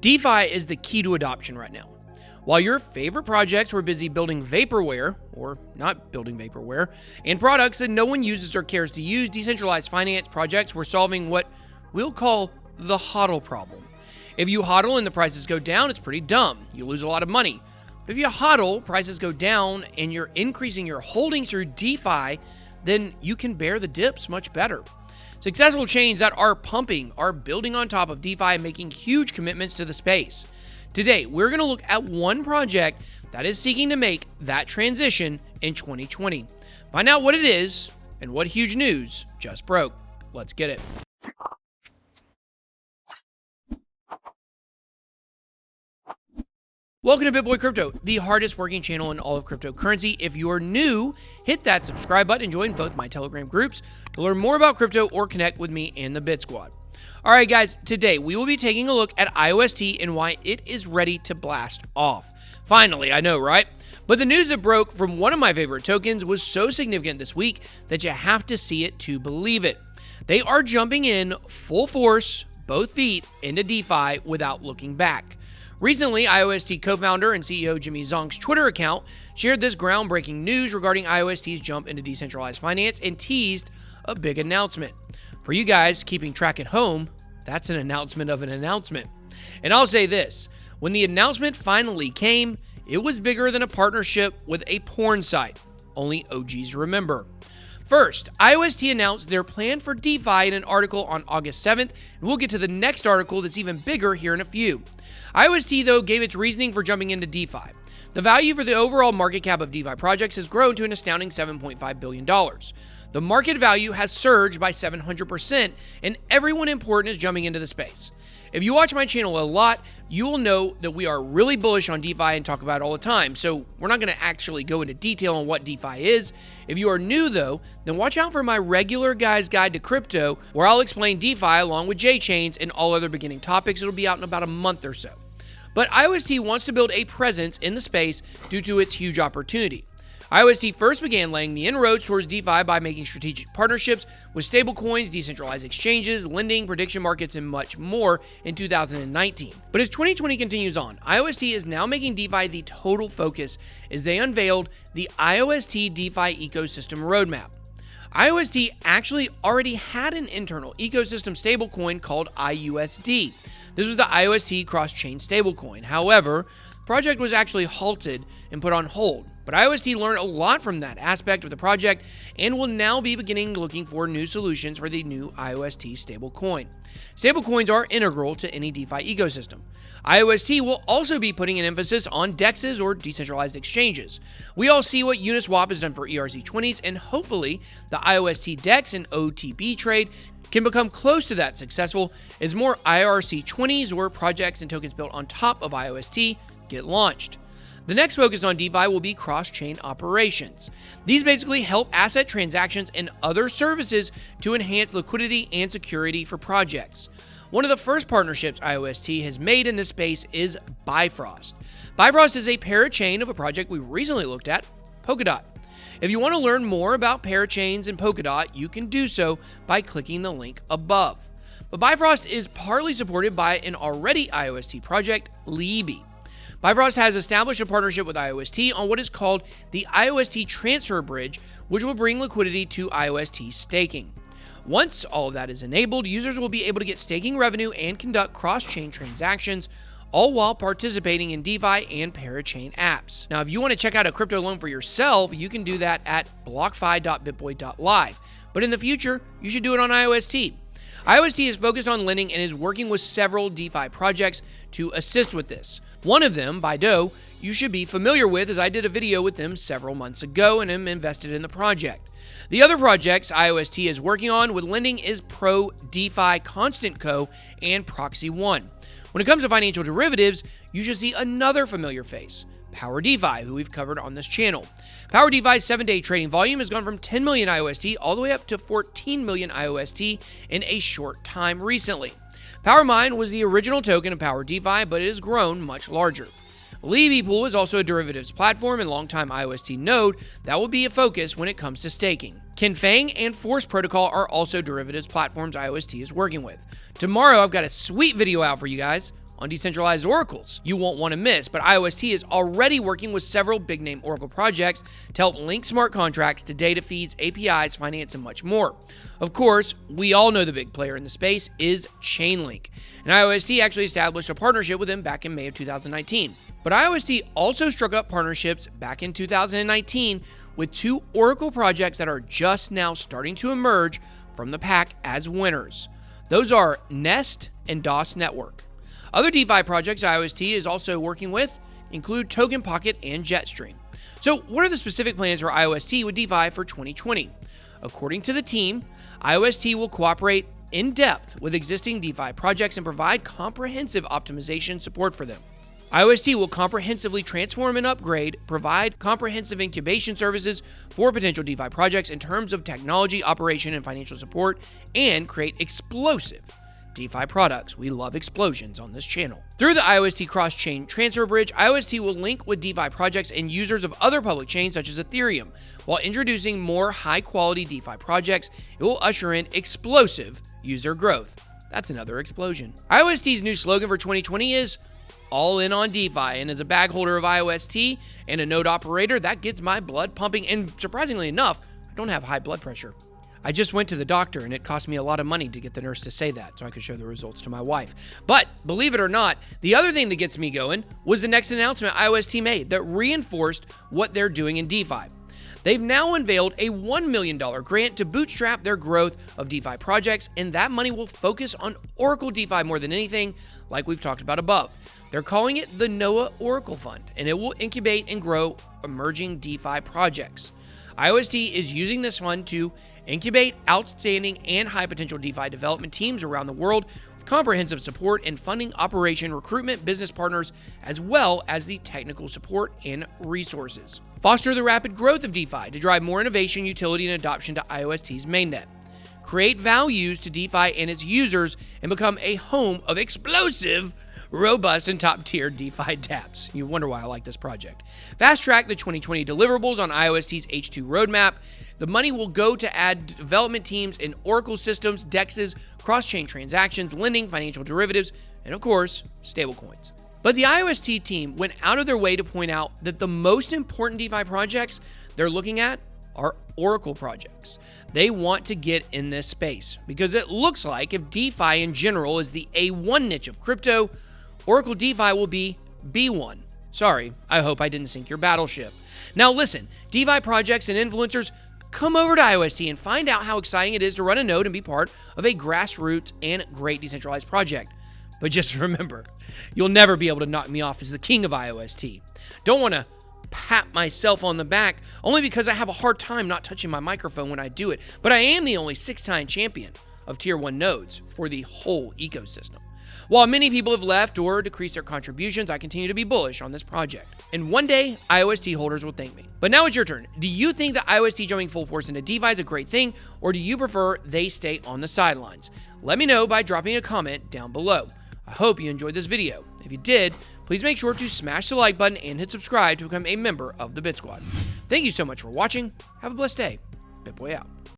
DeFi is the key to adoption right now. While your favorite projects were busy building vaporware, or not building vaporware, and products that no one uses or cares to use, decentralized finance projects were solving what we'll call the hodl problem. If you hodl and the prices go down, it's pretty dumb. You lose a lot of money. But if you hodl, prices go down, and you're increasing your holdings through DeFi, then you can bear the dips much better. Successful chains that are pumping are building on top of DeFi and making huge commitments to the space. Today, we're going to look at one project that is seeking to make that transition in 2020. Find out what it is and what huge news just broke. Let's get it. Welcome to BitBoyCrypto, the hardest working channel in all of cryptocurrency. If you are new, hit that subscribe button and join both my Telegram groups to learn more about crypto or connect with me and the Bit Squad. All right, guys, today we will be taking a look at IOST and why it is ready to blast off. Finally, I know, right? But the news that broke from one of my favorite tokens was so significant this week that you have to see it to believe it. They are jumping in full force, both feet, into DeFi without looking back. Recently, IOST co-founder and CEO Jimmy Zonk's Twitter account shared this groundbreaking news regarding IOST's jump into decentralized finance and teased a big announcement. For you guys keeping track at home, that's an announcement of an announcement. And I'll say this, when the announcement finally came, it was bigger than a partnership with a porn site. Only OGs remember. First, IOST announced their plan for DeFi in an article on August 7th, and we'll get to the next article that's even bigger here in a few. IOST, though, gave its reasoning for jumping into DeFi. The value for the overall market cap of DeFi projects has grown to an astounding $7.5 billion. The market value has surged by 700%, and everyone important is jumping into the space. If you watch my channel a lot, you will know that we are really bullish on DeFi and talk about it all the time, so we're not going to actually go into detail on what DeFi is. If you are new, though, then watch out for my regular guy's guide to crypto, where I'll explain DeFi along with J-Chains and all other beginning topics. It'll be out in about a month or so. But IOST wants to build a presence in the space due to its huge opportunity. IOST first began laying the inroads towards DeFi by making strategic partnerships with stablecoins, decentralized exchanges, lending, prediction markets, and much more in 2019. But as 2020 continues on, IOST is now making DeFi the total focus as they unveiled the IOST DeFi ecosystem roadmap. IOST actually already had an internal ecosystem stablecoin called IUSD. This was the IOST cross-chain stablecoin. However, the project was actually halted and put on hold. But IOST learned a lot from that aspect of the project and will now be beginning looking for new solutions for the new IOST stablecoin. Stablecoins are integral to any DeFi ecosystem. IOST will also be putting an emphasis on DEXs or decentralized exchanges. We all see what Uniswap has done for ERC20s, and hopefully the IOST DEX and OTB trade can become close to that successful as more IRC20s or projects and tokens built on top of IOST get launched. The next focus on DeFi will be cross-chain operations. These basically help asset transactions and other services to enhance liquidity and security for projects. One of the first partnerships IOST has made in this space is Bifrost. Bifrost is a parachain of a project we recently looked at, Polkadot. If you want to learn more about parachains and Polkadot, you can do so by clicking the link above. But Bifrost is partly supported by an already IOST project, Libby. Bifrost has established a partnership with IOST on what is called the IOST Transfer Bridge, which will bring liquidity to IOST staking. Once all of that is enabled, users will be able to get staking revenue and conduct cross-chain transactions, all while participating in DeFi and parachain apps. Now, if you want to check out a crypto loan for yourself, you can do that at blockfi.bitboy.live. But in the future, you should do it on IOST. IOST is focused on lending and is working with several DeFi projects to assist with this. One of them, Baidu, you should be familiar with, as I did a video with them several months ago and am invested in the project. The other projects IOST is working on with lending is Pro DeFi Constant Co. and Proxy One. When it comes to financial derivatives, you should see another familiar face, Power DeFi, who we've covered on this channel. Power DeFi's 7-day trading volume has gone from 10 million IOST all the way up to 14 million IOST in a short time recently. PowerMine was the original token of Power DeFi, but it has grown much larger. Libby Pool is also a derivatives platform and longtime IOST node that will be a focus when it comes to staking. Kinfang and Force Protocol are also derivatives platforms IOST is working with. Tomorrow, I've got a sweet video out for you guys on decentralized oracles you won't want to miss, but IOST is already working with several big-name oracle projects to help link smart contracts to data feeds, APIs, finance, and much more. Of course, we all know the big player in the space is Chainlink, and IOST actually established a partnership with them back in May of 2019. But IOST also struck up partnerships back in 2019 with two oracle projects that are just now starting to emerge from the pack as winners. Those are Nest and DOS Network. Other DeFi projects IOST is also working with include Token Pocket and Jetstream. So what are the specific plans for IOST with DeFi for 2020? According to the team, IOST will cooperate in depth with existing DeFi projects and provide comprehensive optimization support for them. IOST will comprehensively transform and upgrade, provide comprehensive incubation services for potential DeFi projects in terms of technology, operation, and financial support, and create explosive DeFi products. We love explosions on this channel. Through the IOST cross-chain transfer bridge, IOST will link with DeFi projects and users of other public chains such as Ethereum. While introducing more high-quality DeFi projects, it will usher in explosive user growth. That's another explosion. IOST's new slogan for 2020 is all in on DeFi, and as a bag holder of IOST and a node operator, that gets my blood pumping, and surprisingly enough, I don't have high blood pressure. I just went to the doctor, and it cost me a lot of money to get the nurse to say that so I could show the results to my wife. But believe it or not, the other thing that gets me going was the next announcement IOST made that reinforced what they're doing in DeFi. They've now unveiled a $1 million grant to bootstrap their growth of DeFi projects, and that money will focus on Oracle DeFi more than anything, like we've talked about above. They're calling it the Noah Oracle Fund, and it will incubate and grow emerging DeFi projects. IOST is using this fund to incubate outstanding and high-potential DeFi development teams around the world with comprehensive support and funding, operation, recruitment, business partners, as well as the technical support and resources. Foster the rapid growth of DeFi to drive more innovation, utility, and adoption to IOST's mainnet. Create values to DeFi and its users and become a home of explosive, robust, and top-tier DeFi dApps. You wonder why I like this project. Fast-track the 2020 deliverables on IOST's H2 roadmap. The money will go to add development teams in Oracle systems, DEXs, cross-chain transactions, lending, financial derivatives, and of course, stablecoins. But the IOST team went out of their way to point out that the most important DeFi projects they're looking at are Oracle projects. They want to get in this space because it looks like if DeFi in general is the A1 niche of crypto, Oracle DeFi will be B1. Sorry, I hope I didn't sink your battleship. Now listen, DeFi projects and influencers, come over to IOST and find out how exciting it is to run a node and be part of a grassroots and great decentralized project. But just remember, you'll never be able to knock me off as the king of IOST. Don't want to pat myself on the back only because I have a hard time not touching my microphone when I do it, but I am the only 6-time champion of Tier 1 nodes for the whole ecosystem. While many people have left or decreased their contributions, I continue to be bullish on this project. And one day, IOST holders will thank me. But now it's your turn. Do you think that IOST joining full force into DeFi is a great thing, or do you prefer they stay on the sidelines? Let me know by dropping a comment down below. I hope you enjoyed this video. If you did, please make sure to smash the like button and hit subscribe to become a member of the Bit Squad. Thank you so much for watching. Have a blessed day. BitBoy out.